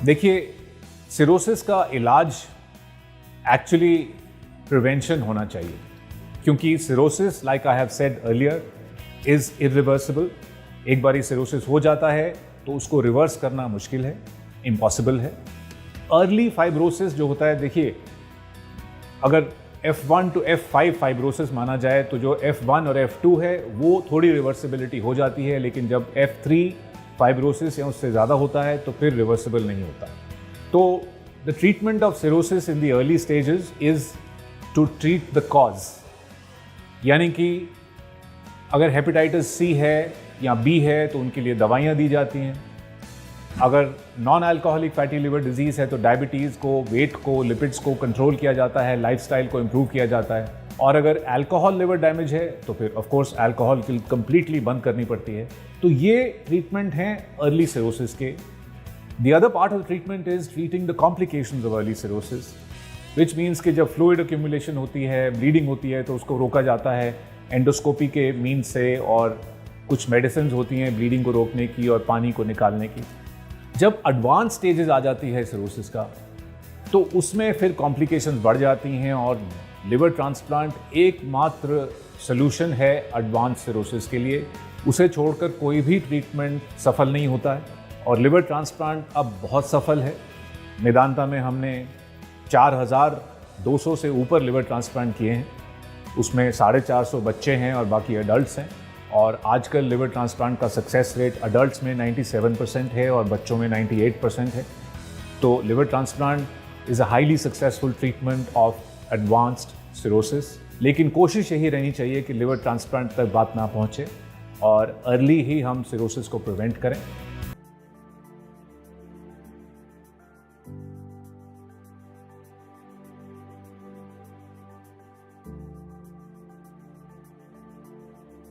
देखिए, सिरोसिस का इलाज एक्चुअली प्रिवेंशन होना चाहिए, क्योंकि cirrhosis, like I have said earlier, is irreversible. एक बार सिरोसिस हो जाता है तो उसको रिवर्स करना मुश्किल है, इम्पॉसिबल है। अर्ली फाइब्रोसिस जो होता है, देखिए, अगर F1 to F5 फाइब्रोसिस माना जाए तो जो F1 और F2 है वो थोड़ी रिवर्सिबिलिटी हो जाती है, लेकिन जब F3 फाइब्रोसिस या उससे ज़्यादा होता है तो फिर रिवर्सिबल नहीं होता। तो the treatment of cirrhosis in the early stages is to treat the cause, यानी कि अगर हेपेटाइटिस C है या B है तो उनके लिए दवाइयाँ दी जाती हैं। अगर non alcoholic fatty liver disease है तो डायबिटीज़ को, वेट को, लिपिड्स को कंट्रोल किया जाता है, लाइफस्टाइल को इम्प्रूव किया जाता है। और अगर अल्कोहल लिवर डैमेज है तो फिर ऑफ कोर्स अल्कोहल कंप्लीटली बंद करनी पड़ती है। तो ये ट्रीटमेंट हैं अर्ली सिरोसिस के। The other part of the treatment is treating the complications of early cirrhosis, which means कि जब फ्लूइड एक्यूमुलेशन होती है, ब्लीडिंग होती है, तो उसको रोका जाता है एंडोस्कोपी के मीन्स से, और कुछ मेडिसिन होती हैं ब्लीडिंग को रोकने की और पानी को निकालने की। जब एडवांस स्टेजेस आ जाती है सिरोसिस का तो उसमें फिर कॉम्प्लिकेशंस बढ़ जाती हैं, और लिवर ट्रांसप्लांट एकमात्र सलूशन है एडवांस सिरोसिस के लिए। उसे छोड़कर कोई भी ट्रीटमेंट सफल नहीं होता है, और लिवर ट्रांसप्लांट अब बहुत सफल है। मेदांता में हमने 4200 से ऊपर लिवर ट्रांसप्लांट किए हैं, उसमें 450 बच्चे हैं और बाकी एडल्ट्स हैं। और आजकल लिवर ट्रांसप्लांट का सक्सेस रेट अडल्ट्स में 97% है और बच्चों में 98% है। तो liver transplant is a highly successful treatment of advanced cirrhosis. लेकिन कोशिश यही रहनी चाहिए कि लिवर ट्रांसप्लांट तक बात ना पहुँचे और अर्ली ही हम सिरोसिस को प्रिवेंट करें।